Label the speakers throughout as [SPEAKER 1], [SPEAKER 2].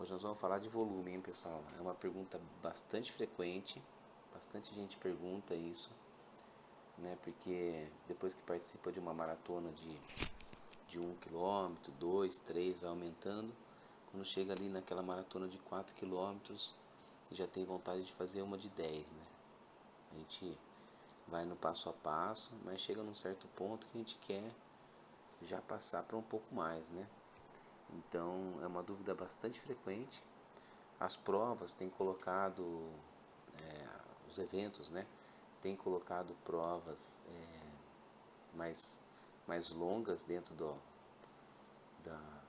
[SPEAKER 1] Hoje nós vamos falar de volume, hein, pessoal? É uma pergunta bastante frequente, bastante gente pergunta isso, né? Porque depois que participa de uma maratona de 1 km, 2, 3, vai aumentando. Quando chega ali naquela maratona de 4 km, já tem vontade de fazer uma de 10, né? A gente vai no passo a passo, mas chega num certo ponto que a gente quer já passar para um pouco mais, né? Então é uma dúvida bastante frequente. As provas têm colocado, os eventos, né? Têm colocado provas mais longas dentro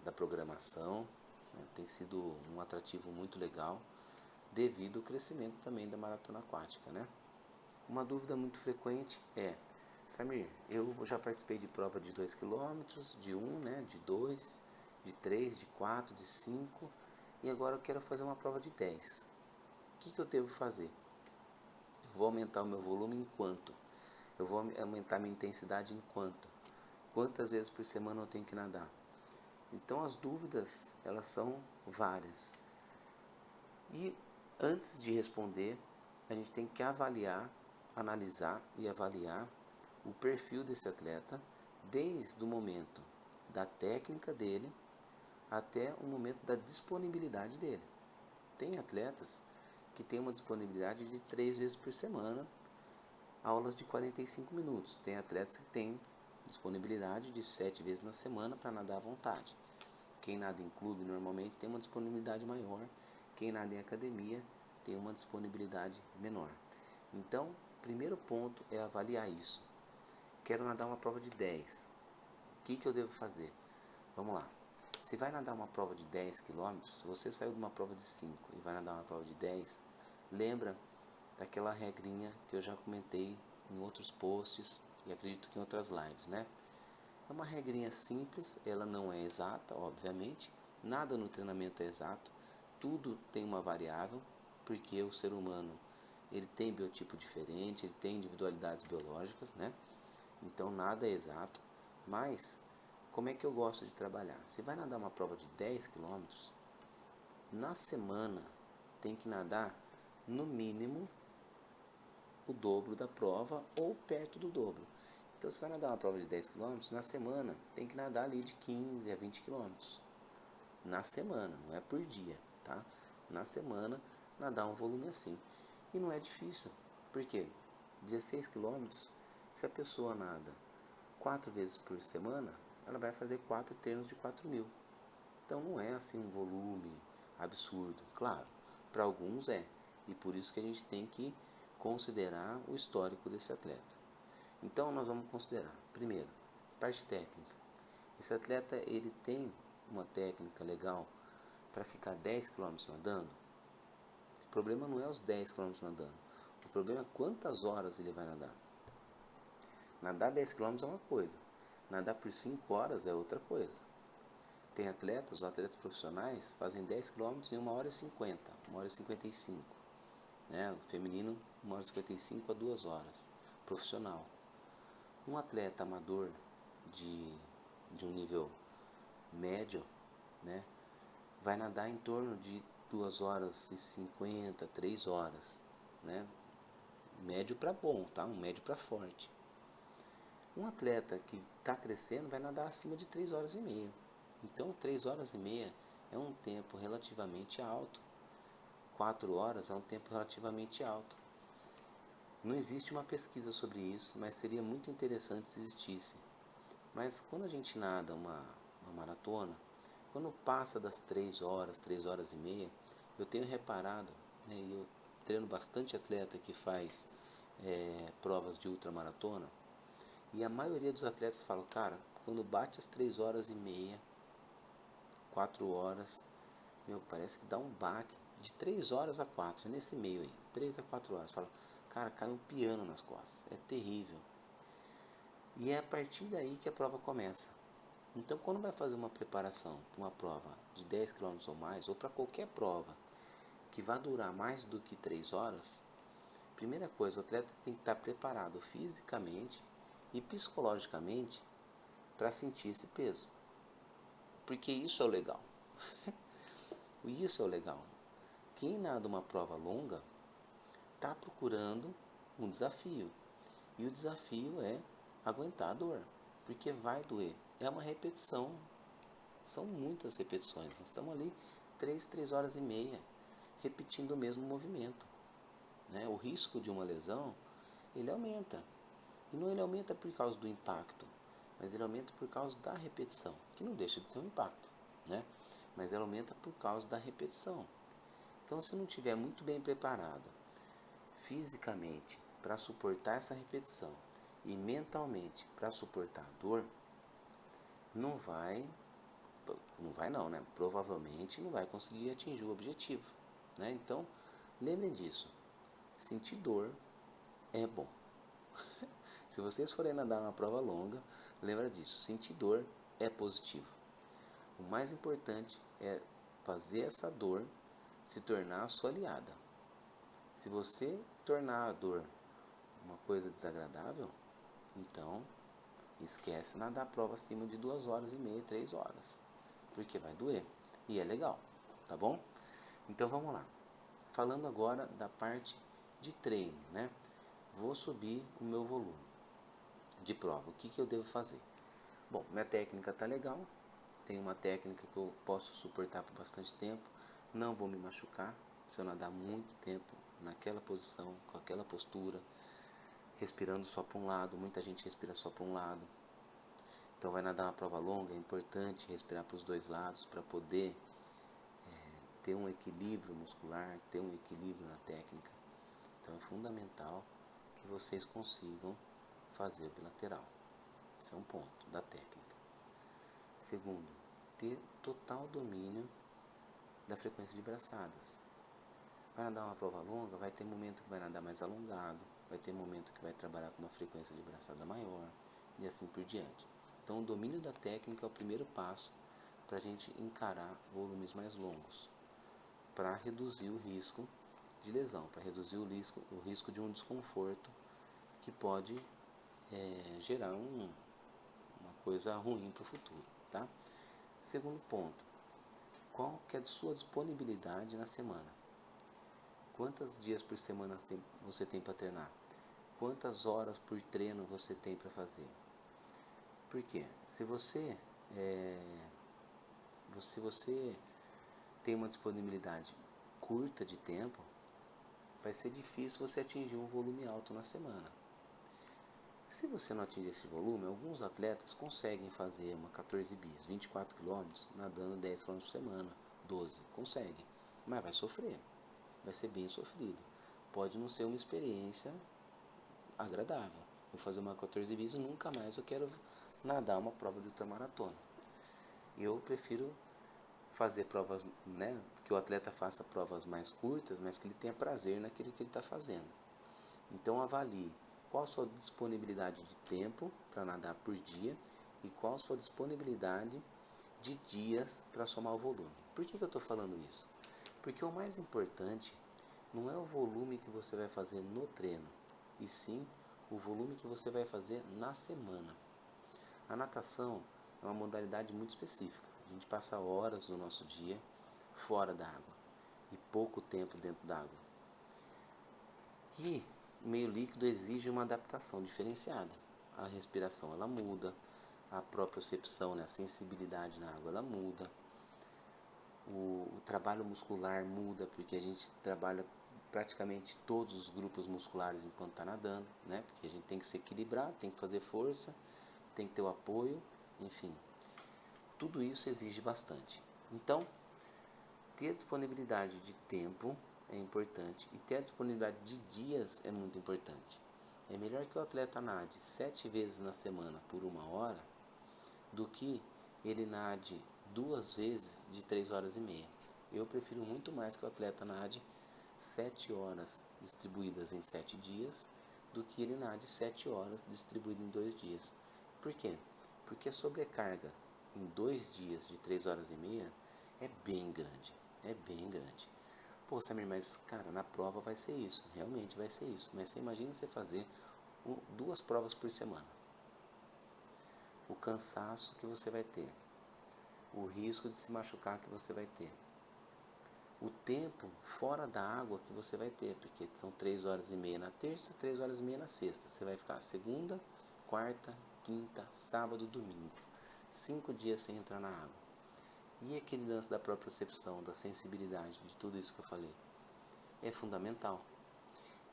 [SPEAKER 1] da programação, né? Tem sido um atrativo muito legal devido ao crescimento também da maratona aquática, né? Uma dúvida muito frequente é: Samir, eu já participei de prova de 2 km, de 1, né, de 2, de 3, de 4, de 5, e agora eu quero fazer uma prova de 10. O que eu devo fazer? Eu vou aumentar o meu volume em quanto? Eu vou aumentar minha intensidade em quanto? Quantas vezes por semana eu tenho que nadar? Então as dúvidas, elas são várias. E antes de responder, a gente tem que analisar e avaliar o perfil desse atleta desde o momento da técnica dele até o momento da disponibilidade dele. Tem atletas que têm uma disponibilidade de 3 vezes por semana, aulas de 45 minutos. Tem atletas que têm disponibilidade de 7 vezes na semana para nadar à vontade. Quem nada em clube normalmente tem uma disponibilidade maior, quem nada em academia tem uma disponibilidade menor. Então, primeiro ponto é avaliar isso. Quero nadar uma prova de 10. O que eu devo fazer? Vamos lá. Se vai nadar uma prova de 10 km, se você saiu de uma prova de 5 e vai nadar uma prova de 10, lembra daquela regrinha que eu já comentei em outros posts e acredito que em outras lives, né? É uma regrinha simples, ela não é exata, obviamente. Nada no treinamento é exato. Tudo tem uma variável, porque o ser humano ele tem biotipo diferente, ele tem individualidades biológicas, né? Então nada é exato. Mas como é que eu gosto de trabalhar? Se vai nadar uma prova de 10 km, na semana tem que nadar no mínimo o dobro da prova ou perto do dobro. Então, se vai nadar uma prova de 10 km, na semana tem que nadar ali de 15 a 20 km. Na semana, não é por dia, tá? Na semana, nadar um volume assim. E não é difícil. Por quê? 16 km, se a pessoa nada 4 vezes por semana, ela vai fazer 4 treinos de 4.000. Então, não é assim um volume absurdo. Claro, para alguns é. E por isso que a gente tem que considerar o histórico desse atleta. Então nós vamos considerar, primeiro, parte técnica. Esse atleta ele tem uma técnica legal para ficar 10 km nadando. O problema não é os 10 km nadando. O problema é quantas horas ele vai nadar. Nadar 10 km é uma coisa. Nadar por 5 horas é outra coisa. Tem atletas, os atletas profissionais fazem 10 km em 1h50, 1h55. Né? O feminino, 1h55 a 2 horas. Profissional. Um atleta amador de um nível médio, né, vai nadar em torno de 2h50, 3 horas, né? Médio para bom, tá? Um médio para forte. Um atleta que está crescendo vai nadar acima de 3h30. Então, 3h30 é um tempo relativamente alto. 4 horas é um tempo relativamente alto. Não existe uma pesquisa sobre isso, mas seria muito interessante se existisse. Mas quando a gente nada uma maratona, quando passa das 3 horas, 3h30, eu tenho reparado, né, e eu treino bastante atleta que faz provas de ultramaratona, e a maioria dos atletas falam, cara, quando bate as 3h30, 4 horas, meu, parece que dá um baque de 3 horas a 4, nesse meio aí, 3 a 4 horas. Fala, cara, cai um piano nas costas, é terrível. E é a partir daí que a prova começa. Então, quando vai fazer uma preparação para uma prova de 10 km ou mais, ou para qualquer prova que vai durar mais do que 3 horas, primeira coisa, o atleta tem que estar preparado fisicamente e psicologicamente para sentir esse peso. Porque isso é o legal. E isso é o legal. Quem nada uma prova longa está procurando um desafio. E o desafio é aguentar a dor, porque vai doer. É uma repetição, são muitas repetições. Nós estamos ali 3 horas e meia repetindo o mesmo movimento. Né? O risco de uma lesão, ele aumenta. E não ele aumenta por causa do impacto, mas ele aumenta por causa da repetição, que não deixa de ser um impacto, né? Mas ele aumenta por causa da repetição. Então, se não estiver muito bem preparado fisicamente para suportar essa repetição e mentalmente para suportar a dor, não vai não, né? Provavelmente não vai conseguir atingir o objetivo, né? Então, lembrem disso. Sentir dor é bom. Se vocês forem nadar uma prova longa, lembra disso. Sentir dor é positivo. O mais importante é fazer essa dor se tornar a sua aliada. Se você tornar a dor uma coisa desagradável, então esquece nadar a prova acima de 2 horas e meia, 3 horas. Porque vai doer. E é legal, tá bom? Então vamos lá. Falando agora da parte de treino, né? Vou subir o meu volume de prova. O que eu devo fazer? Bom, minha técnica tá legal. Tem uma técnica que eu posso suportar por bastante tempo. Não vou me machucar se eu nadar muito tempo naquela posição, com aquela postura, respirando só para um lado. Muita gente respira só para um lado. Então vai nadar uma prova longa, é importante respirar para os dois lados para poder ter um equilíbrio muscular, ter um equilíbrio na técnica. Então é fundamental que vocês consigam fazer bilateral. Esse é um ponto da técnica. Segundo, ter total domínio da frequência de braçadas. Vai nadar uma prova longa, vai ter momento que vai nadar mais alongado, vai ter momento que vai trabalhar com uma frequência de braçada maior e assim por diante. Então o domínio da técnica é o primeiro passo para a gente encarar volumes mais longos, para reduzir o risco de lesão, para reduzir o risco de um desconforto que pode gerar uma coisa ruim para o futuro, tá? Segundo ponto, qual que é a sua disponibilidade na semana? Quantos dias por semana você tem para treinar? Quantas horas por treino você tem para fazer? Por quê? Se você tem uma disponibilidade curta de tempo, vai ser difícil você atingir um volume alto na semana. Se você não atingir esse volume, alguns atletas conseguem fazer uma 14 bis, 24 km, nadando 10 km por semana, 12, consegue, mas vai sofrer, vai ser bem sofrido. Pode não ser uma experiência agradável. Vou fazer uma 14 bis e nunca mais eu quero nadar uma prova de ultramaratona. Eu prefiro fazer provas, né, que o atleta faça provas mais curtas, mas que ele tenha prazer naquilo que ele está fazendo. Então avalie qual a sua disponibilidade de tempo para nadar por dia e qual a sua disponibilidade de dias para somar o volume. Por que eu estou falando isso? Porque o mais importante não é o volume que você vai fazer no treino, e sim o volume que você vai fazer na semana. A natação é uma modalidade muito específica. A gente passa horas do nosso dia fora da água e pouco tempo dentro da água. E o meio líquido exige uma adaptação diferenciada. A respiração ela muda, a propriocepção, né, a sensibilidade na água ela muda, o trabalho muscular muda, porque a gente trabalha praticamente todos os grupos musculares enquanto está nadando, né? Porque a gente tem que se equilibrar, tem que fazer força, tem que ter o apoio, enfim. Tudo isso exige bastante. Então, ter a disponibilidade de tempo é importante e ter a disponibilidade de dias é muito importante. É melhor que o atleta nade 7 vezes na semana por 1 hora do que ele nade 2 vezes de 3 horas e meia. Eu prefiro muito mais que o atleta nade 7 horas distribuídas em 7 dias do que ele nade 7 horas distribuídas em 2 dias. Por quê? Porque a sobrecarga em 2 dias de 3 horas e meia é bem grande. É bem grande. Pô, Samir, mas cara, na prova vai ser isso. Realmente vai ser isso. Mas você imagina você fazer 2 provas por semana. O cansaço que você vai ter. O risco de se machucar que você vai ter. o tempo fora da água que você vai ter, porque são 3 horas e meia na terça, 3 horas e meia na sexta. Você vai ficar segunda, quarta, quinta, sábado, domingo. 5 dias sem entrar na água. E aquele lance da propriocepção, da sensibilidade, de tudo isso que eu falei, é fundamental.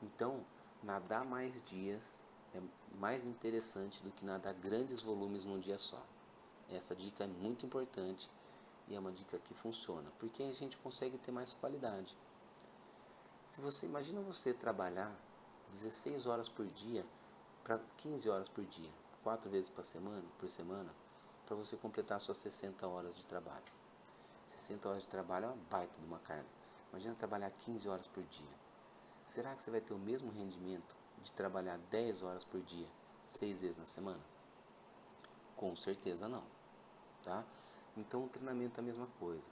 [SPEAKER 1] Então, nadar mais dias é mais interessante do que nadar grandes volumes num dia só. Essa dica é muito importante e é uma dica que funciona, porque a gente consegue ter mais qualidade. Se você imagina você trabalhar 16 horas por dia para 15 horas por dia, 4 vezes por semana, para você completar suas 60 horas de trabalho. 60 horas de trabalho é uma baita de uma carga. Imagina trabalhar 15 horas por dia. Será que você vai ter o mesmo rendimento de trabalhar 10 horas por dia, 6 vezes na semana? Com certeza não, tá? Então o treinamento é a mesma coisa.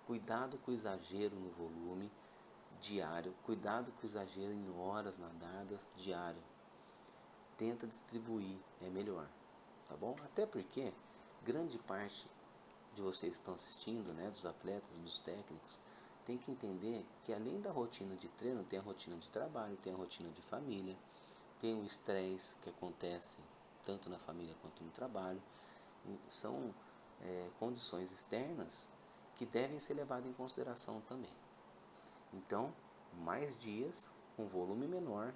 [SPEAKER 1] Cuidado com o exagero no volume diário, cuidado com o exagero em horas nadadas diário. Tenta distribuir, é melhor, tá bom? Até porque grande parte de vocês que estão assistindo, né, dos atletas, dos técnicos, tem que entender que além da rotina de treino, tem a rotina de trabalho, tem a rotina de família, tem o estresse que acontece tanto na família quanto no trabalho. São condições externas que devem ser levadas em consideração também. Então, mais dias com volume menor,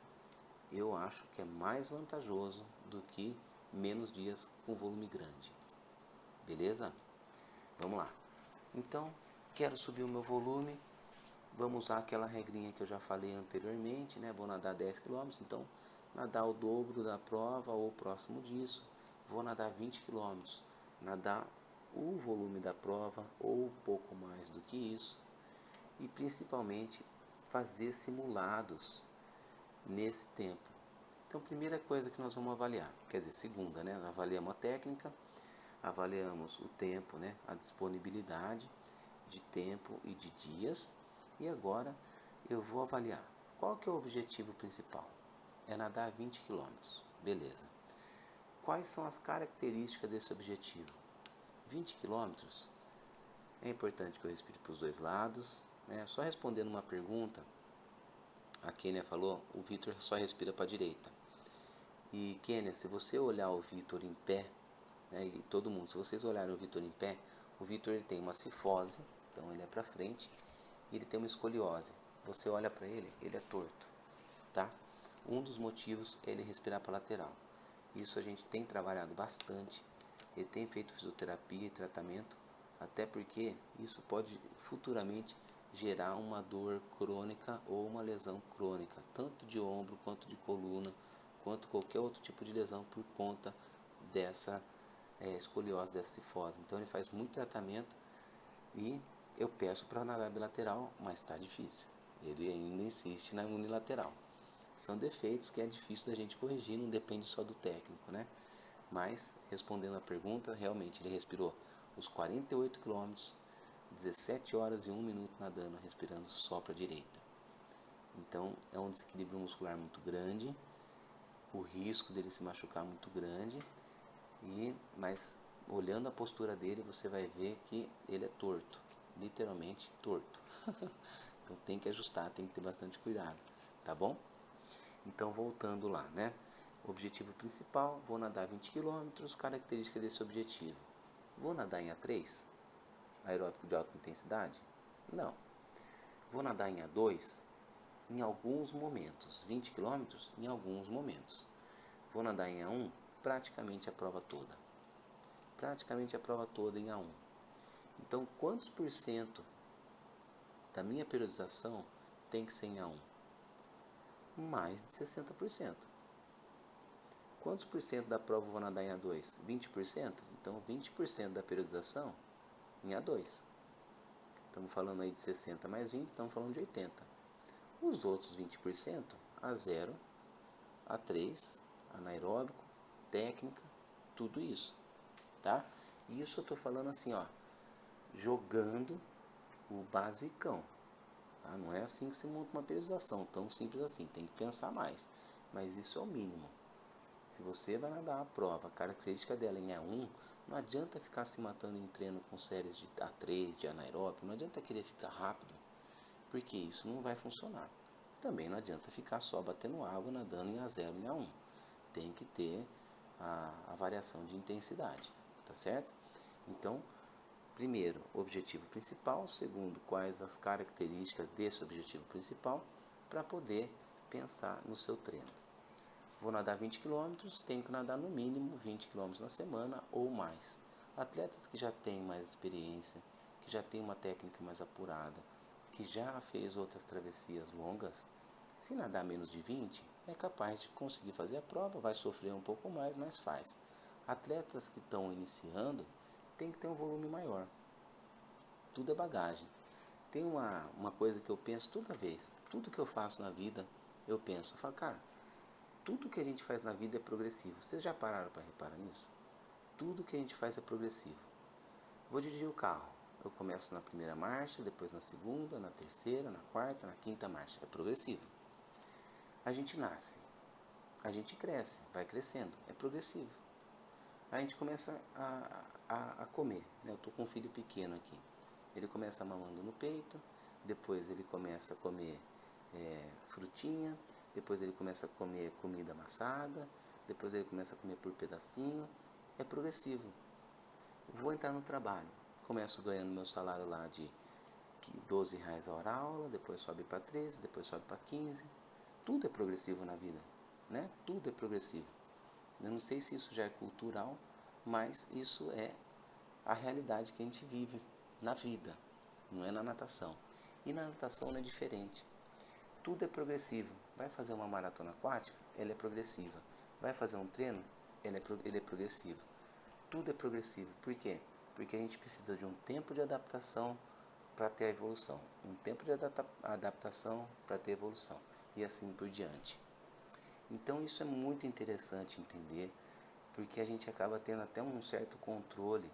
[SPEAKER 1] eu acho que é mais vantajoso do que menos dias com volume grande. Beleza? Vamos lá. Então, quero subir o meu volume. Vamos usar aquela regrinha que eu já falei anteriormente, né? Vou nadar 10 km, então nadar o dobro da prova ou próximo disso. Vou nadar 20 km, nadar o volume da prova ou um pouco mais do que isso. E principalmente fazer simulados nesse tempo. Então, primeira coisa que nós vamos avaliar, quer dizer, segunda, né? Avaliamos a técnica, avaliamos o tempo, né? A disponibilidade de tempo e de dias. E agora eu vou avaliar qual que é o objetivo principal. É nadar 20 km. Beleza. Quais são as características desse objetivo? 20 km, é importante que eu respire para os dois lados. Né? Só respondendo uma pergunta, a Kênia falou, o Vitor só respira para a direita. E Kênia, se você olhar o Vitor em pé, né, e todo mundo, se vocês olharem o Vitor em pé, o Vitor ele tem uma cifose, então ele é para frente, e ele tem uma escoliose. Você olha para ele, ele é torto, tá? Um dos motivos é ele respirar para a lateral. Isso a gente tem trabalhado bastante, ele tem feito fisioterapia e tratamento, até porque isso pode futuramente gerar uma dor crônica ou uma lesão crônica, tanto de ombro quanto de coluna, quanto qualquer outro tipo de lesão por conta dessa escoliose, dessa cifose. Então ele faz muito tratamento e eu peço para nadar bilateral, mas está difícil. Ele ainda insiste na unilateral. São defeitos que é difícil da gente corrigir, não depende só do técnico, né? Mas, respondendo a pergunta, realmente ele respirou os 48 km, 17 horas e 1 minuto nadando, respirando só para a direita. Então, é um desequilíbrio muscular muito grande, o risco dele se machucar muito grande, mas olhando a postura dele, você vai ver que ele é torto, literalmente torto. Então tem que ajustar, tem que ter bastante cuidado, tá bom? Então voltando lá, né? Objetivo principal, vou nadar 20 km, características desse objetivo. Vou nadar em A3, aeróbico de alta intensidade? Não. Vou nadar em A2? Em alguns momentos. 20 km? Em alguns momentos. Vou nadar em A1? Praticamente a prova toda. Praticamente a prova toda em A1. Então, quantos por cento da minha periodização tem que ser em A1? Mais de 60%. Quantos por cento da prova eu vou nadar em A2? 20%? Então, 20% da periodização em A2. Estamos falando aí de 60 mais 20, estamos falando de 80. Os outros 20%, A0, A3, anaeróbico, técnica, tudo isso, tá? Isso eu estou falando assim, ó, jogando o basicão, tá? Não é assim que se monta uma periodização, tão simples assim, tem que pensar mais, mas isso é o mínimo. Se você vai nadar a prova, a característica dela em A1, não adianta ficar se matando em treino com séries de A3, de anaeróbico, não adianta querer ficar rápido, porque isso não vai funcionar. Também não adianta ficar só batendo água, nadando em A0 e A1. Tem que ter a variação de intensidade, tá certo? Então, primeiro, objetivo principal. Segundo, quais as características desse objetivo principal para poder pensar no seu treino. Vou nadar 20 km, tenho que nadar no mínimo 20 km na semana ou mais. Atletas que já têm mais experiência, que já têm uma técnica mais apurada, que já fez outras travessias longas, se nadar menos de 20, é capaz de conseguir fazer a prova, vai sofrer um pouco mais, mas faz. Atletas que estão iniciando, tem que ter um volume maior. Tudo é bagagem. Tem uma coisa que eu penso toda vez, tudo que eu faço na vida, eu falo, cara, tudo que a gente faz na vida é progressivo. Vocês já pararam para reparar nisso? Tudo que a gente faz é progressivo. Vou dirigir o carro. Eu começo na primeira marcha, depois na segunda, na terceira, na quarta, na quinta marcha. É progressivo. A gente nasce. A gente cresce, vai crescendo. É progressivo. A gente começa a comer. Né? Eu estou com um filho pequeno aqui. Ele começa mamando no peito, depois ele começa a comer frutinha, depois ele começa a comer comida amassada, depois ele começa a comer por pedacinho. É progressivo. Vou entrar no trabalho. Começo ganhando meu salário lá de R$ 12 a hora aula, depois sobe para 13, depois sobe para 15. Tudo é progressivo na vida, né? Tudo é progressivo. Eu não sei se isso já é cultural, mas isso é a realidade que a gente vive na vida, não é na natação. E na natação não é diferente. Tudo é progressivo. Vai fazer uma maratona aquática, ela é progressiva. Vai fazer um treino, ele é progressivo. Tudo é progressivo. Por quê? Porque a gente precisa de um tempo de adaptação para ter a evolução. Um tempo de adaptação para ter evolução. E assim por diante. Então isso é muito interessante entender, porque a gente acaba tendo até um certo controle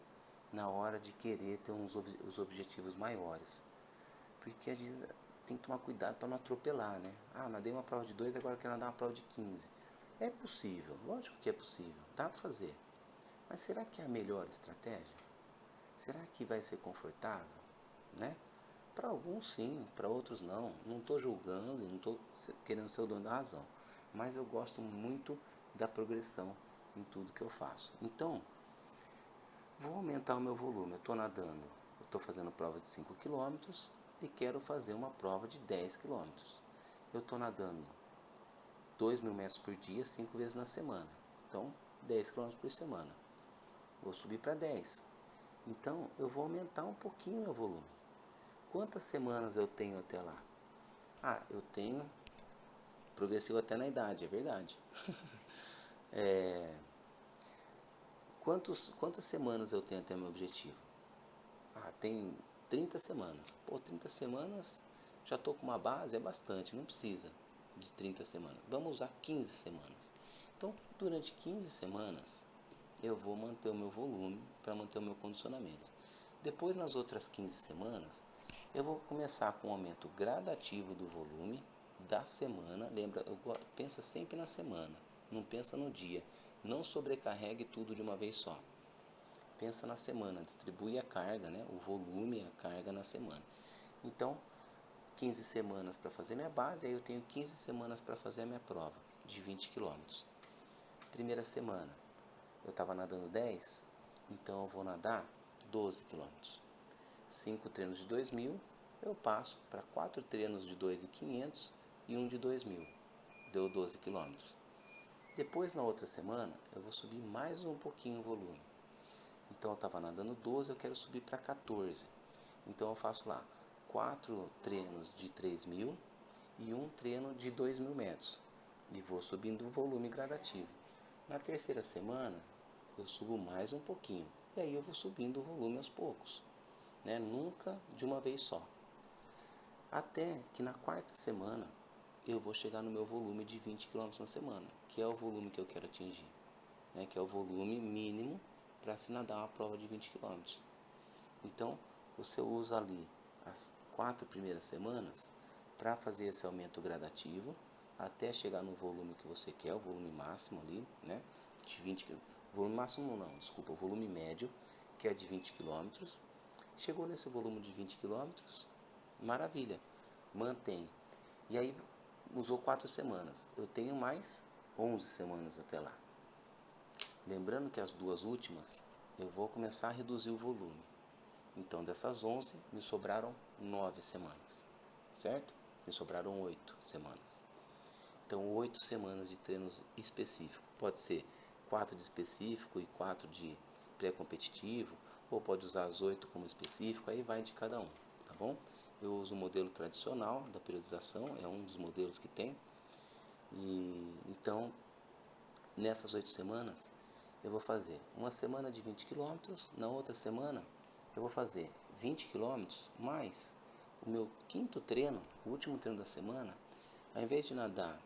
[SPEAKER 1] na hora de querer ter os objetivos maiores. Porque às vezes tem que tomar cuidado para não atropelar, né? Nadei uma prova de 2, agora quero nadar uma prova de 15. É possível, lógico que é possível, dá para fazer. Mas será que é a melhor estratégia? Será que vai ser confortável? Né? Para alguns sim, para outros não. Não estou julgando, não estou querendo ser o dono da razão. Mas eu gosto muito da progressão em tudo que eu faço. Então, vou aumentar o meu volume. Eu estou nadando, eu estou fazendo provas de 5 km e quero fazer uma prova de 10 km. Eu estou nadando 2.000 metros por dia, 5 vezes na semana. Então, 10 km por semana. Vou subir para 10. Então, eu vou aumentar um pouquinho o meu volume. Quantas semanas eu tenho até lá? Eu tenho progressivo até na idade, é verdade. Quantas semanas eu tenho até meu objetivo? Tem 30 semanas. 30 semanas, já estou com uma base, é bastante, não precisa de 30 semanas. Vamos usar 15 semanas. Então, durante 15 semanas, eu vou manter o meu volume para manter o meu condicionamento. Depois, nas outras 15 semanas, eu vou começar com um aumento gradativo do volume da semana. Lembra, pensa sempre na semana, não pensa no dia. Não sobrecarregue tudo de uma vez só. Pensa na semana, distribui a carga, né? O volume e a carga na semana. Então, 15 semanas para fazer minha base, aí eu tenho 15 semanas para fazer a minha prova de 20 km. Primeira semana, eu estava nadando 10, então eu vou nadar 12 km. 5 treinos de 2.000, eu passo para 4 treinos de 2.500 e um de 2.000. Deu 12 km. Depois, na outra semana, eu vou subir mais um pouquinho o volume. Então, eu estava nadando 12, eu quero subir para 14. Então, eu faço lá 4 treinos de 3.000 e um treino de 2.000 metros. E vou subindo o volume gradativo. Na terceira semana, eu subo mais um pouquinho. E aí eu vou subindo o volume aos poucos. Né? Nunca de uma vez só. Até que na quarta semana, eu vou chegar no meu volume de 20 km na semana, que é o volume que eu quero atingir. Né? Que é o volume mínimo para se nadar uma prova de 20 km. Então, você usa ali as 4 primeiras semanas para fazer esse aumento gradativo até chegar no volume que você quer, o volume máximo ali, né? De 20 km. Volume máximo não, desculpa, o volume médio, que é de 20 km. Chegou nesse volume de 20 km, maravilha. mantém. E aí usou 4 semanas. Eu tenho mais 11 semanas até lá. Lembrando que as 2 últimas eu vou começar a reduzir o volume. Então dessas 11 me sobraram 9 semanas, certo? Me sobraram 8 semanas. Então 8 semanas de treinos específicos. Pode ser 4 de específico e 4 de pré-competitivo, ou pode usar as 8 como específico, aí vai de cada um, tá bom? Eu uso o modelo tradicional da periodização, é um dos modelos que tem. E então, nessas 8 semanas, eu vou fazer uma semana de 20 quilômetros, na outra semana eu vou fazer 20 quilômetros, mais o meu quinto treino, o último treino da semana, ao invés de nadar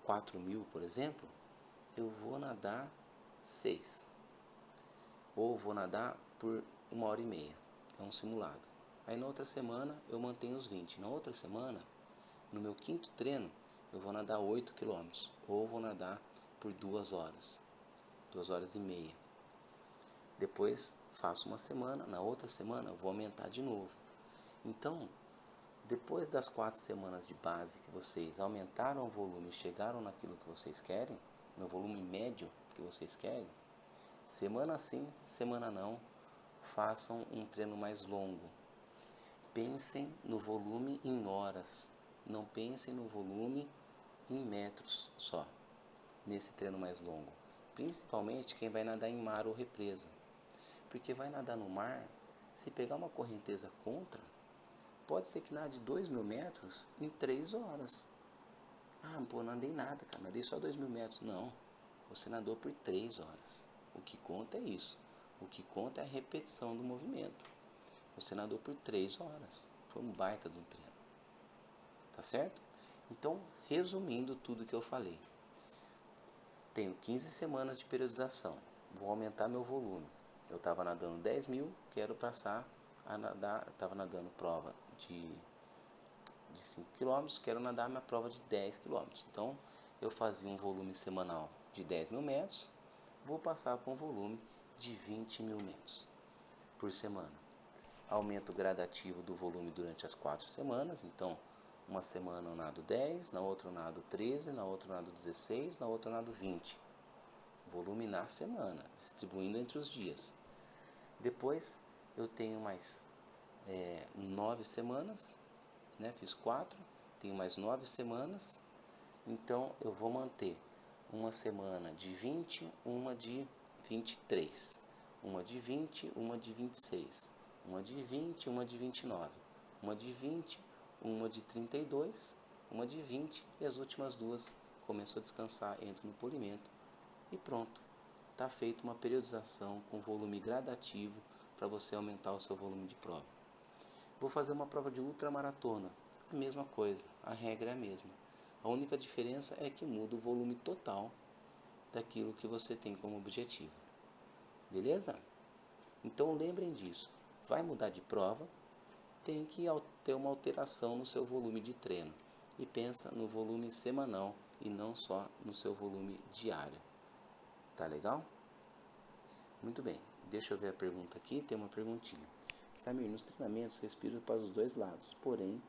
[SPEAKER 1] 4.000, por exemplo, eu vou nadar 6. Ou vou nadar por 1h30. É um simulado. Aí na outra semana eu mantenho os 20. Na outra semana, no meu quinto treino, eu vou nadar 8 quilômetros. Ou vou nadar por 2 horas. 2h30. Depois faço uma semana. Na outra semana eu vou aumentar de novo. Então, depois das 4 semanas de base que vocês aumentaram o volume e chegaram naquilo que vocês querem, no volume médio que vocês querem, semana sim, semana não, façam um treino mais longo. Pensem no volume em horas, não pensem no volume em metros só, nesse treino mais longo. Principalmente quem vai nadar em mar ou represa. Porque vai nadar no mar, se pegar uma correnteza contra, pode ser que nade 2.000 metros em 3 horas. Ah, pô, não andei nada, cara, nadei só 2.000 metros. Não, você nadou por 3 horas. O que conta é isso. O que conta é a repetição do movimento. Você nadou por 3 horas. Foi um baita de um treino. Tá certo? Então, resumindo tudo que eu falei. Tenho 15 semanas de periodização. Vou aumentar meu volume. Eu estava nadando 10.000, quero passar a nadar. Estava nadando prova de 5 km, quero nadar minha prova de 10 km. Então, eu fazia um volume semanal de 10.000 metros, vou passar para um volume de 20.000 metros por semana. Aumento gradativo do volume durante as 4 semanas, então, uma semana eu nado 10, na outra eu nado 13, na outra eu nado 16, na outra eu nado 20. Volume na semana, distribuindo entre os dias. Depois, eu tenho mais 9 semanas, né? Fiz 4, tenho mais 9 semanas, então eu vou manter uma semana de 20, uma de 23, uma de 20, uma de 26, uma de 20, uma de 29, uma de 20, uma de 32, uma de 20 e as últimas 2 começo a descansar, entro no polimento e pronto. Está feita uma periodização com volume gradativo para você aumentar o seu volume de prova. Vou fazer uma prova de ultramaratona, a mesma coisa, a regra é a mesma. A única diferença é que muda o volume total daquilo que você tem como objetivo. Beleza? Então lembrem disso. Vai mudar de prova, tem que ter uma alteração no seu volume de treino. E pensa no volume semanal e não só no seu volume diário. Tá legal? Muito bem. Deixa eu ver a pergunta aqui. Tem uma perguntinha. Samir, nos treinamentos respiro para os 2 lados. Porém,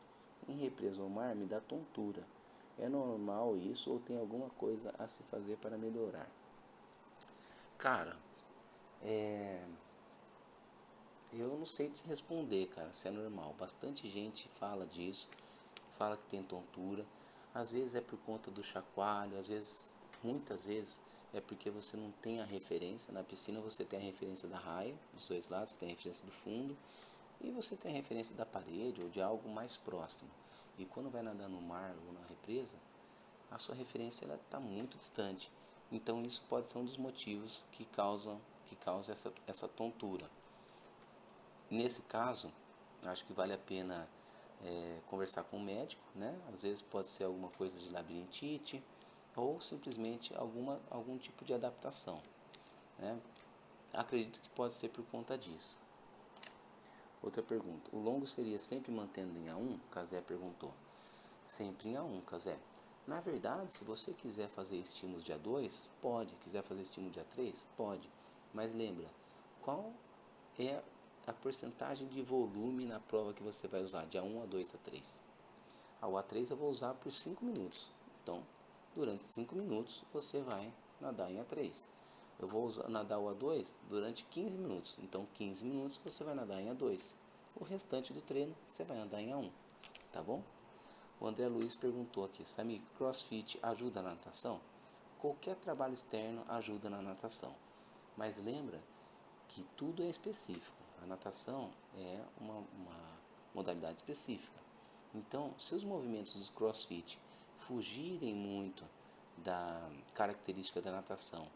[SPEAKER 1] em represa ou mar me dá tontura. É normal isso ou tem alguma coisa a se fazer para melhorar? Cara, eu não sei te responder, cara, se é normal. Bastante gente fala disso, fala que tem tontura. Às vezes é por conta do chacoalho, às vezes, muitas vezes, é porque você não tem a referência. Na piscina você tem a referência da raia, dos 2 lados, você tem a referência do fundo, e você tem a referência da parede ou de algo mais próximo. E quando vai nadar no mar ou na represa, a sua referência está muito distante. Então isso pode ser um dos motivos que causa essa tontura. Nesse caso, acho que vale a pena conversar com o médico, né? Às vezes pode ser alguma coisa de labirintite ou simplesmente algum tipo de adaptação, né? Acredito que pode ser por conta disso. Outra pergunta. O longo seria sempre mantendo em A1? Casé perguntou. Sempre em A1, Casé. Na verdade, se você quiser fazer estímulos de A2, pode. Quiser fazer estímulo de A3, pode. Mas lembra, qual é a porcentagem de volume na prova que você vai usar, de A1, A2, A3. O A3 eu vou usar por 5 minutos. Então, durante 5 minutos, você vai nadar em A3. Eu vou nadar o A2 durante 15 minutos. Então, 15 minutos você vai nadar em A2. O restante do treino, você vai nadar em A1. Tá bom? O André Luiz perguntou aqui, Samir, CrossFit ajuda na natação? Qualquer trabalho externo ajuda na natação. Mas lembra que tudo é específico. A natação é uma modalidade específica. Então, se os movimentos do CrossFit fugirem muito da característica da natação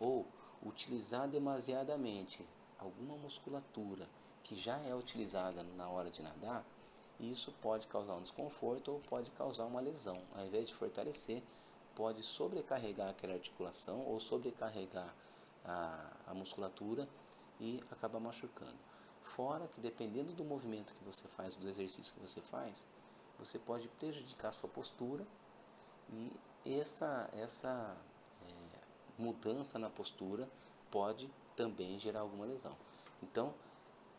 [SPEAKER 1] ou utilizar demasiadamente alguma musculatura que já é utilizada na hora de nadar, isso pode causar um desconforto ou pode causar uma lesão. Ao invés de fortalecer, pode sobrecarregar aquela articulação ou sobrecarregar a musculatura e acabar machucando. Fora que dependendo do movimento que você faz, do exercício que você faz, você pode prejudicar a sua postura e essa mudança na postura pode também gerar alguma lesão. Então,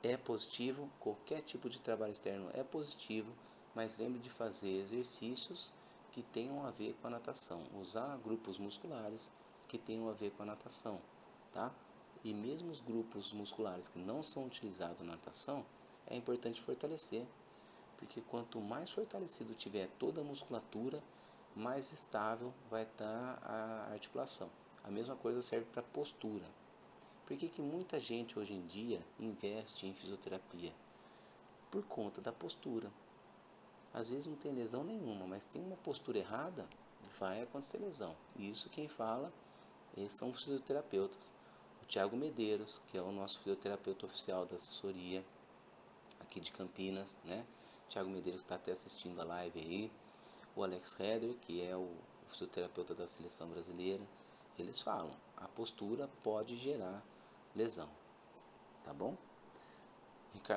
[SPEAKER 1] é positivo, qualquer tipo de trabalho externo é positivo, mas lembre de fazer exercícios que tenham a ver com a natação, usar grupos musculares que tenham a ver com a natação, tá? E mesmo os grupos musculares que não são utilizados na natação, é importante fortalecer, porque quanto mais fortalecido tiver toda a musculatura, mais estável vai estar a articulação. A mesma coisa serve para a postura. Por que muita gente hoje em dia investe em fisioterapia? Por conta da postura. Às vezes não tem lesão nenhuma, mas tem uma postura errada, vai acontecer lesão. E isso quem fala são os fisioterapeutas. O Thiago Medeiros, que é o nosso fisioterapeuta oficial da assessoria aqui de Campinas, né? O Thiago Medeiros está até assistindo a live aí. O Alex Heder, que é o fisioterapeuta da seleção brasileira, eles falam, a postura pode gerar lesão, tá bom?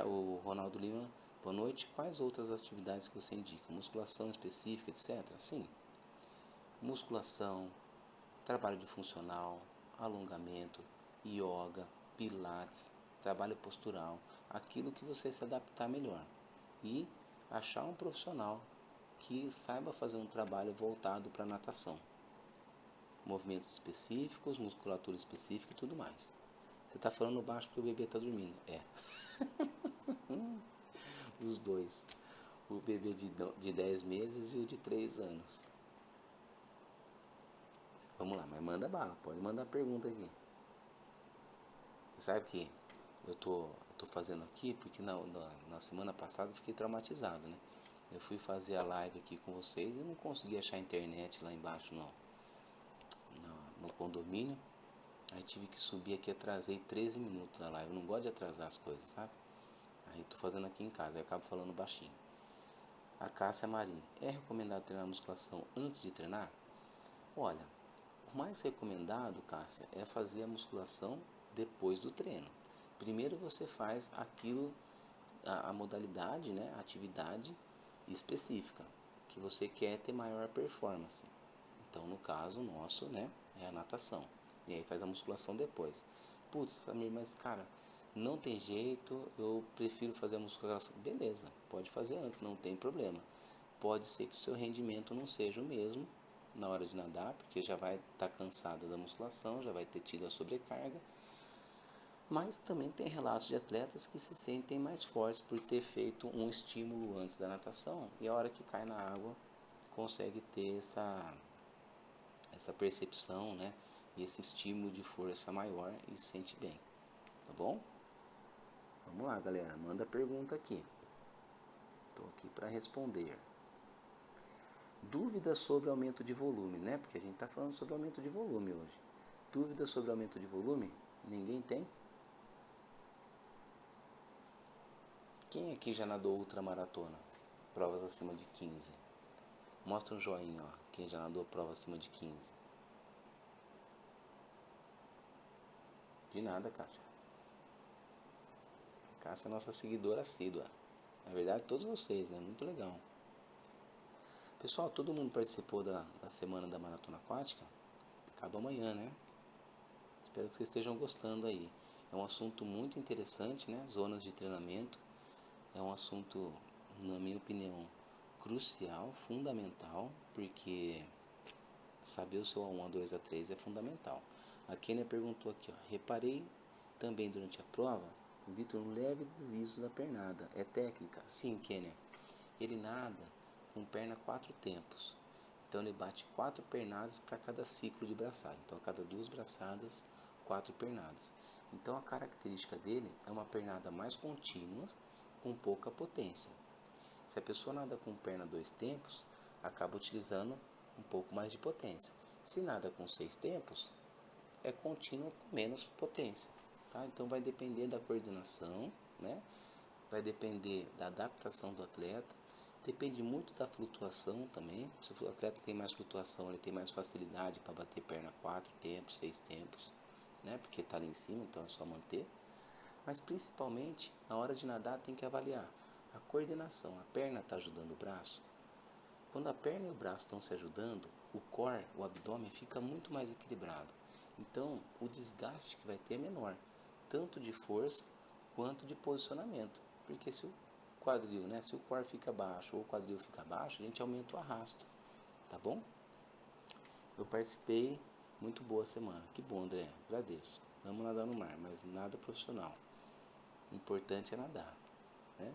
[SPEAKER 1] O Ronaldo Lima, boa noite. Quais outras atividades que você indica? Musculação específica, etc? Sim, musculação, trabalho de funcional, alongamento, yoga, pilates, trabalho postural, aquilo que você se adaptar melhor. E achar um profissional que saiba fazer um trabalho voltado para natação. Movimentos específicos, musculatura específica e tudo mais. Você está falando baixo porque o bebê está dormindo. É. Os dois. O bebê de 10 meses e o de 3 anos. Vamos lá, mas manda bala. Pode mandar pergunta aqui. Você sabe que eu tô fazendo aqui porque na semana passada eu fiquei traumatizado, né? Eu fui fazer a live aqui com vocês e não consegui achar a internet lá embaixo no condomínio. Aí tive que subir aqui, atrasei 13 minutos da live. Eu não gosto de atrasar as coisas, sabe? Aí tô fazendo aqui em casa, aí acabo falando baixinho. A Cássia Marim, é recomendado treinar musculação antes de treinar? Olha, o mais recomendado, Cássia, é fazer a musculação depois do treino. Primeiro você faz aquilo, a modalidade, né, a atividade específica que você quer ter maior performance. Então, no caso nosso, né, é a natação. E aí faz a musculação depois. Putz, Samir, mas cara, não tem jeito, eu prefiro fazer a musculação. Beleza, pode fazer antes, não tem problema. Pode ser que o seu rendimento não seja o mesmo na hora de nadar, porque já vai estar cansado da musculação, já vai ter tido a sobrecarga. Mas também tem relatos de atletas que se sentem mais fortes por ter feito um estímulo antes da natação e a hora que cai na água consegue ter essa percepção, né? E esse estímulo de força maior e se sente bem, tá bom? Vamos lá, galera, manda pergunta aqui. Estou aqui para responder. Dúvidas sobre aumento de volume, né? Porque a gente está falando sobre aumento de volume hoje. Dúvidas sobre aumento de volume? Ninguém tem? Quem aqui já nadou ultramaratona? Provas acima de 15. Mostra um joinha, ó. Quem já nadou prova acima de 15. De nada, Cássia. Cássia é nossa seguidora assídua. Na verdade, todos vocês, né? Muito legal. Pessoal, todo mundo participou da semana da Maratona Aquática? Acaba amanhã, né? Espero que vocês estejam gostando aí. É um assunto muito interessante, né? Zonas de treinamento. É um assunto, na minha opinião, crucial, fundamental, porque saber o seu A1, A2, A3 é fundamental. A Kênia perguntou aqui, ó, reparei também durante a prova, o Vitor, um leve deslizo da pernada. É técnica? Sim, Kênia. Ele nada com perna 4 tempos. Então ele bate 4 pernadas para cada ciclo de braçada. Então a cada 2 braçadas, 4 pernadas. Então a característica dele é uma pernada mais contínua, com pouca potência. Se a pessoa nada com perna 2 tempos, acaba utilizando um pouco mais de potência. Se nada com 6 tempos, é contínuo com menos potência. Tá? Então vai depender da coordenação, né? Vai depender da adaptação do atleta, depende muito da flutuação também. Se o atleta tem mais flutuação, ele tem mais facilidade para bater perna 4 tempos, 6 tempos, né? Porque está ali em cima, então é só manter. Mas principalmente, na hora de nadar, tem que avaliar a coordenação. A perna está ajudando o braço? Quando a perna e o braço estão se ajudando, o core, o abdômen, fica muito mais equilibrado. Então, o desgaste que vai ter é menor, tanto de força quanto de posicionamento. Porque se o quadril, né, se o core fica baixo ou o quadril fica baixo, a gente aumenta o arrasto, tá bom? Eu participei, muito boa semana. Que bom, André, agradeço. Vamos nadar no mar, mas nada profissional. O importante é nadar, né?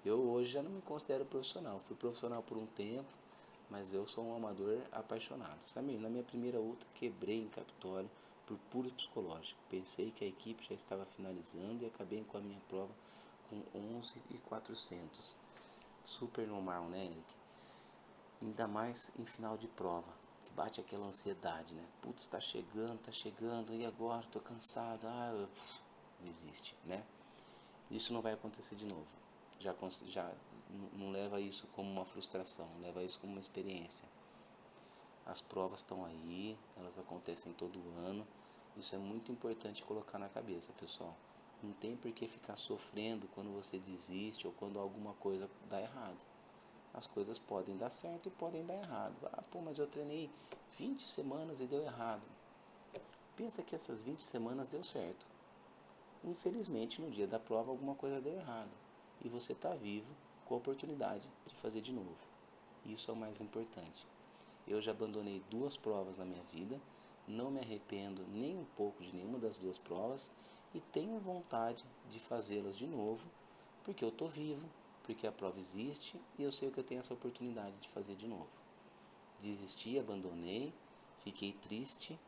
[SPEAKER 1] Eu hoje já não me considero profissional. Fui profissional por um tempo, mas eu sou um amador apaixonado. Samir, na minha primeira ultra quebrei em Capitólio por puro psicológico. Pensei que a equipe já estava finalizando e acabei com a minha prova com 11.400. Super normal, né, Eric? Ainda mais em final de prova, que bate aquela ansiedade, né? Putz, tá chegando, e agora? Tô cansado, desiste, né? Isso não vai acontecer de novo. Já não leva isso como uma frustração, leva isso como uma experiência. As provas estão aí, elas acontecem todo ano. Isso é muito importante colocar na cabeça, pessoal. Não tem por que ficar sofrendo quando você desiste ou quando alguma coisa dá errado. As coisas podem dar certo e podem dar errado. Mas eu treinei 20 semanas e deu errado. Pensa que essas 20 semanas deu certo. Infelizmente, no dia da prova, alguma coisa deu errado. E você está vivo com a oportunidade de fazer de novo. Isso é o mais importante. Eu já abandonei 2 provas na minha vida, não me arrependo nem um pouco de nenhuma das 2 provas e tenho vontade de fazê-las de novo, porque eu estou vivo, porque a prova existe e eu sei que eu tenho essa oportunidade de fazer de novo. Desisti, abandonei, fiquei triste,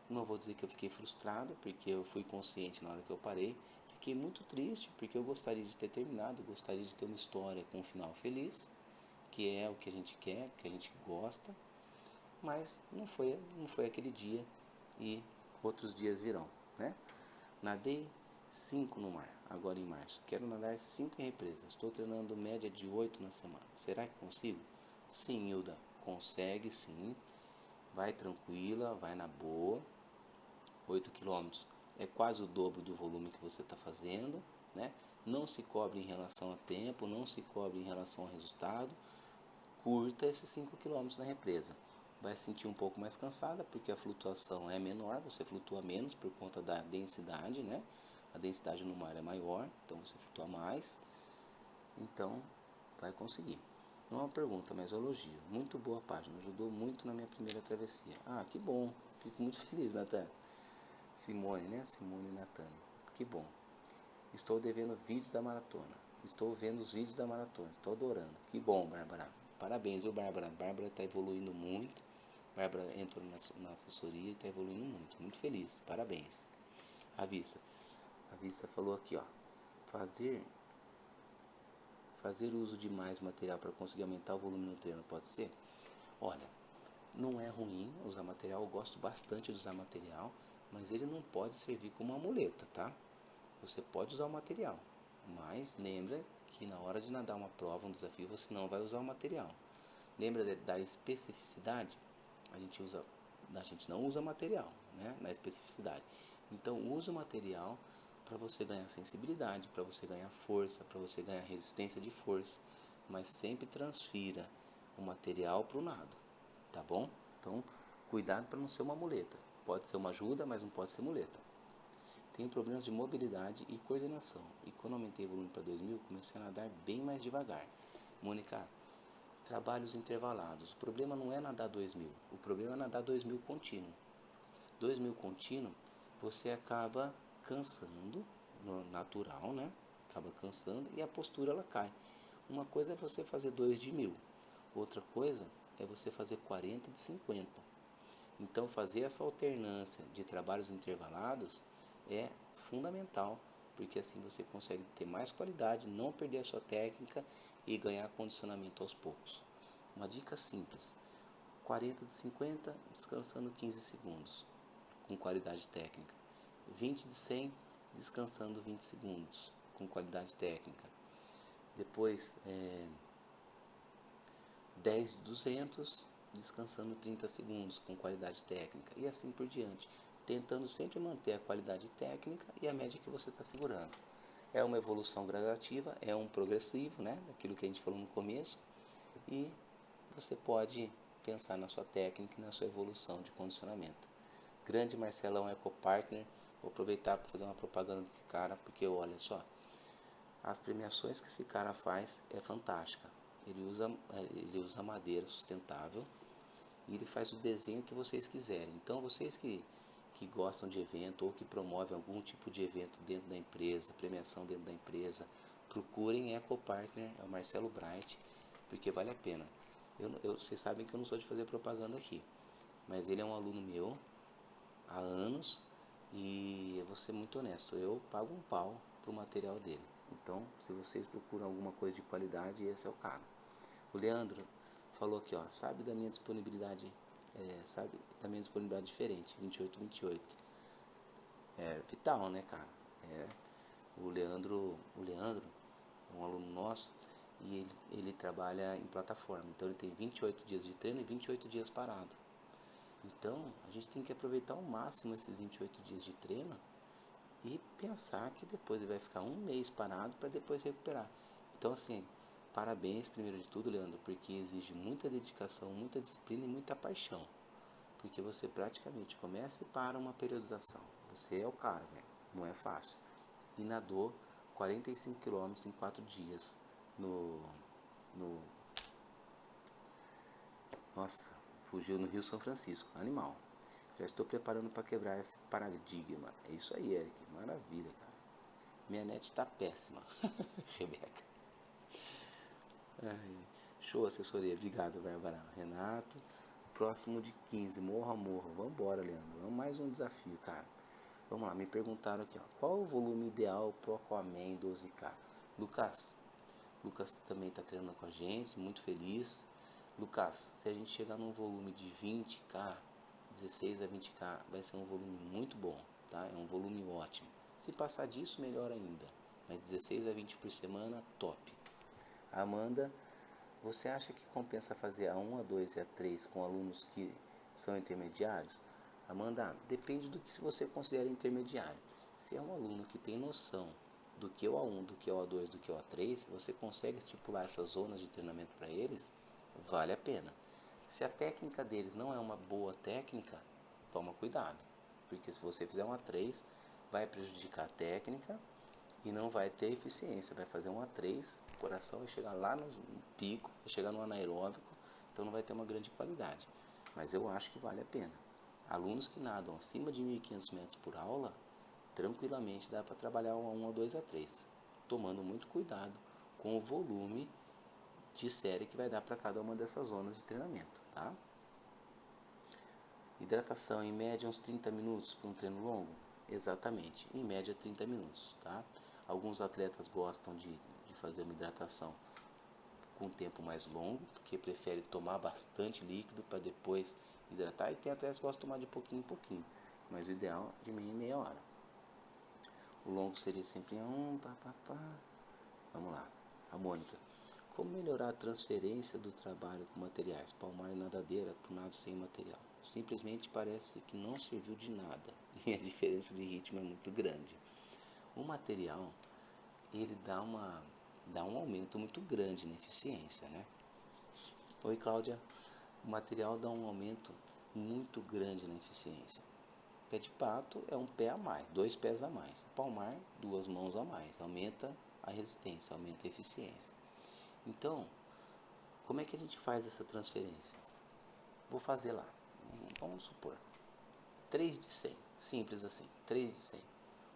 [SPEAKER 1] não vou dizer que eu fiquei frustrado, porque eu fui consciente na hora que eu parei, fiquei muito triste, porque eu gostaria de ter terminado, gostaria de ter uma história com um final feliz, que é o que a gente quer, que a gente gosta, mas não foi aquele dia e outros dias virão, né? Nadei 5 no mar, agora em março. Quero nadar 5 em represa. Estou treinando média de 8 na semana. Será que consigo? Sim, Hilda, consegue sim. Vai tranquila, vai na boa. 8 quilômetros é quase o dobro do volume que você está fazendo, né? Não se cobre em relação a tempo, não se cobre em relação ao resultado. Curta esses 5 quilômetros na represa. Vai se sentir um pouco mais cansada, porque a flutuação é menor, você flutua menos por conta da densidade, né? A densidade no mar é maior, então você flutua mais. Então, vai conseguir. Não é uma pergunta, mas um elogio. Muito boa a página, ajudou muito na minha primeira travessia. Que bom. Fico muito feliz, Natan. Simone, né? Simone e Natane. Que bom. Estou devendo vídeos da maratona. Estou vendo os vídeos da maratona. Estou adorando. Que bom, Bárbara. Parabéns, viu, Bárbara? Bárbara está evoluindo muito. Bárbara entrou na assessoria e está evoluindo muito. Muito feliz. Parabéns. A Vissa falou aqui, ó. Fazer uso de mais material para conseguir aumentar o volume no treino pode ser? Olha, não é ruim usar material. Eu gosto bastante de usar material, mas ele não pode servir como uma muleta, tá? Você pode usar o material, mas lembra que na hora de nadar uma prova, um desafio, você não vai usar o material. Lembra da especificidade? A gente não usa material, né, na especificidade. Então use o material para você ganhar sensibilidade, para você ganhar força, para você ganhar resistência de força, mas sempre transfira o material para o nado, tá bom? Então cuidado para não ser uma muleta. Pode ser uma ajuda, mas não pode ser muleta. tenho problemas de mobilidade e coordenação. E quando aumentei o volume para 2.000, comecei a nadar bem mais devagar. Mônica, trabalhos intervalados. O problema não é nadar 2.000, o problema é nadar 2.000 contínuo. 2.000 contínuo, você acaba cansando, no natural, né? Acaba cansando e a postura ela cai. Uma coisa é você fazer 2 de 1.000, outra coisa é você fazer 40 de 50. Então fazer essa alternância de trabalhos intervalados é fundamental, porque assim você consegue ter mais qualidade, não perder a sua técnica e ganhar condicionamento aos poucos. Uma dica simples: 40 de 50, descansando 15 segundos, com qualidade técnica. 20 de 100, descansando 20 segundos, com qualidade técnica. Depois, 10 de 200, descansando 30 segundos, com qualidade técnica. E assim por diante, tentando sempre manter a qualidade técnica e a média que você está segurando. É uma evolução gradativa, é um progressivo, né? Daquilo que a gente falou no começo. E você pode pensar na sua técnica e na sua evolução de condicionamento. Grande Marcelão Ecopartner, vou aproveitar para fazer uma propaganda desse cara, porque olha só, as premiações que esse cara faz é fantástica. Ele usa madeira sustentável e ele faz o desenho que vocês quiserem. Então vocês que gostam de evento ou que promovem algum tipo de evento dentro da empresa, premiação dentro da empresa, procurem Ecopartner, é o Marcelo Bright, porque vale a pena. Vocês sabem que eu não sou de fazer propaganda aqui, mas ele é um aluno meu há anos e eu vou ser muito honesto, eu pago um pau pro material dele. Então, se vocês procuram alguma coisa de qualidade, esse é o cara. O Leandro falou aqui, ó, sabe da minha disponibilidade diferente, 28. É vital, né, cara? O Leandro é um aluno nosso e ele trabalha em plataforma. Então ele tem 28 dias de treino e 28 dias parado. Então a gente tem que aproveitar ao máximo esses 28 dias de treino e pensar que depois ele vai ficar um mês parado para depois recuperar. Então assim, parabéns primeiro de tudo, Leandro, porque exige muita dedicação, muita disciplina e muita paixão. Porque você praticamente começa e para uma periodização. Você é o cara, velho. Não é fácil. E nadou 45 km em 4 dias Nossa, fugiu no Rio São Francisco. Animal. Já estou preparando para quebrar esse paradigma. É isso aí, Eric. Maravilha, cara. Minha net tá péssima. Rebeca. Ai, show, assessoria. Obrigado, Bárbara. Renato. Próximo de 15. Morro a morro. Vambora, Leandro. Vamos mais um desafio, cara. Vamos lá, me perguntaram aqui, ó. Qual o volume ideal pro Aquaman 12K? Lucas também está treinando com a gente, muito feliz. Lucas, se a gente chegar num volume de 20K, 16 a 20K, vai ser um volume muito bom, tá? É um volume ótimo. Se passar disso, melhor ainda. Mas 16 a 20 por semana, top. Amanda, você acha que compensa fazer A1, A2 e A3 com alunos que são intermediários? Amanda, depende do que você considera intermediário. Se é um aluno que tem noção do que é o A1, do que é o A2, do que é o A3, você consegue estipular essas zonas de treinamento para eles, vale a pena. Se a técnica deles não é uma boa técnica, toma cuidado. Porque se você fizer um A3, vai prejudicar a técnica e não vai ter eficiência. Vai fazer um A3, o coração vai chegar lá no pico, vai chegar no anaeróbico, então não vai ter uma grande qualidade. Mas eu acho que vale a pena. Alunos que nadam acima de 1.500 metros por aula, tranquilamente dá para trabalhar um A1, A2, A3, tomando muito cuidado com o volume de série que vai dar para cada uma dessas zonas de treinamento, tá? Hidratação em média uns 30 minutos para um treino longo? Exatamente, em média 30 minutos, tá? Alguns atletas gostam de fazer uma hidratação com tempo mais longo, porque prefere tomar bastante líquido para depois hidratar, e tem atletas que gostam de tomar de pouquinho em pouquinho, mas o ideal é de meia hora. O longo seria sempre Vamos lá, a Mônica. Como melhorar a transferência do trabalho com materiais, palmar e nadadeira para o nado sem material? Simplesmente parece que não serviu de nada e a diferença de ritmo é muito grande. O material, ele dá um aumento muito grande na eficiência, né? Oi, Cláudia. O material dá um aumento muito grande na eficiência. Pé de pato é um pé a mais, 2 pés a mais. Palmar, 2 mãos a mais. Aumenta a resistência, aumenta a eficiência. Então, como é que a gente faz essa transferência? Vou fazer lá, vamos supor, 3 de 100, simples assim, 3 de 100.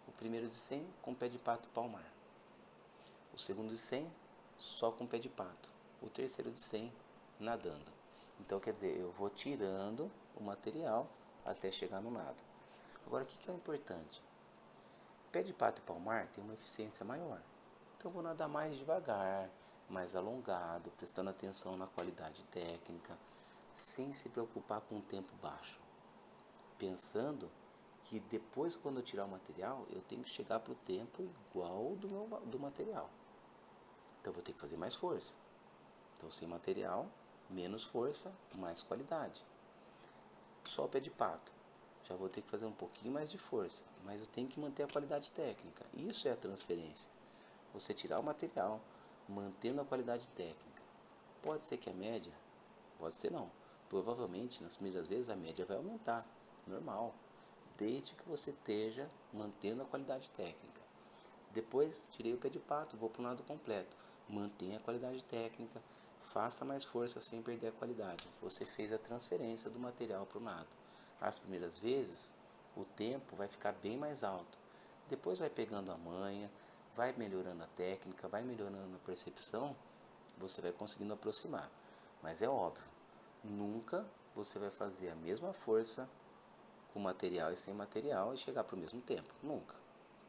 [SPEAKER 1] O primeiro de 100 com pé de pato palmar. O segundo de 100 só com pé de pato. O terceiro de 100 nadando. Então, quer dizer, eu vou tirando o material até chegar no nado. Agora, o que é importante? Pé de pato e palmar tem uma eficiência maior. Então, eu vou nadar mais devagar, mais alongado, prestando atenção na qualidade técnica, sem se preocupar com o tempo baixo. Pensando que depois, quando eu tirar o material, eu tenho que chegar para o tempo igual do material. Então, eu vou ter que fazer mais força. Então, sem material, menos força, mais qualidade. Só o pé de pato. Já vou ter que fazer um pouquinho mais de força, mas eu tenho que manter a qualidade técnica. Isso é a transferência. Você tirar o material, mantendo a qualidade técnica. Pode ser que a média, pode ser não. Provavelmente, nas primeiras vezes, a média vai aumentar, normal. Desde que você esteja mantendo a qualidade técnica. Depois, tirei o pé de pato, vou para o nado completo. Mantenha a qualidade técnica, faça mais força sem perder a qualidade. Você fez a transferência do material para o nado. As primeiras vezes, o tempo vai ficar bem mais alto. Depois vai pegando a manha, vai melhorando a técnica, vai melhorando a percepção, você vai conseguindo aproximar. Mas é óbvio, nunca você vai fazer a mesma força com material e sem material e chegar para o mesmo tempo. Nunca,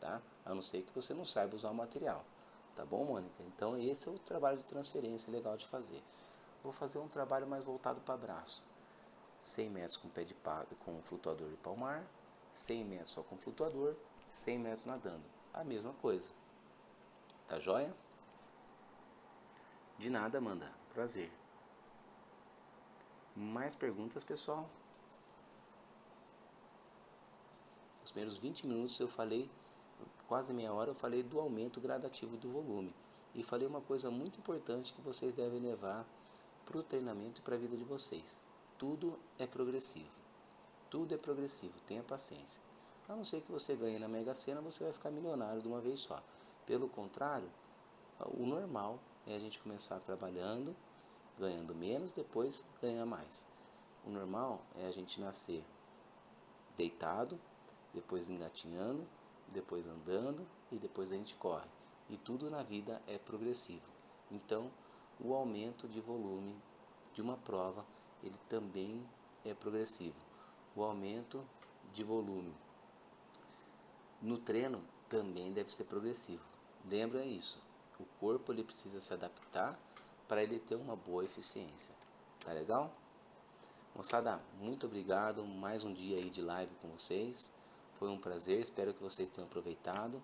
[SPEAKER 1] tá? A não ser que você não saiba usar o material. Tá bom, Mônica? Então esse é o trabalho de transferência legal de fazer. Vou fazer um trabalho mais voltado para braço. 100 metros com pé de pato, com flutuador e palmar, 100 metros só com flutuador, 100 metros nadando. A mesma coisa. Tá joia? De nada, Amanda. Prazer. Mais perguntas, pessoal? Os primeiros 20 minutos eu falei, quase meia hora, eu falei do aumento gradativo do volume. E falei uma coisa muito importante que vocês devem levar para o treinamento e para a vida de vocês. Tudo é progressivo. Tudo é progressivo, tenha paciência. A não ser que você ganhe na Mega Sena, você vai ficar milionário de uma vez só. Pelo contrário, o normal é a gente começar trabalhando, ganhando menos, depois ganhar mais. O normal é a gente nascer deitado, depois engatinhando, depois andando e depois a gente corre. E tudo na vida é progressivo. Então, o aumento de volume de uma prova, ele também é progressivo. O aumento de volume no treino também deve ser progressivo. Lembra isso. O corpo ele precisa se adaptar para ele ter uma boa eficiência. Tá legal? Moçada, muito obrigado. Mais um dia aí de live com vocês. Foi um prazer. Espero que vocês tenham aproveitado.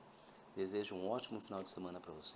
[SPEAKER 1] Desejo um ótimo final de semana para vocês.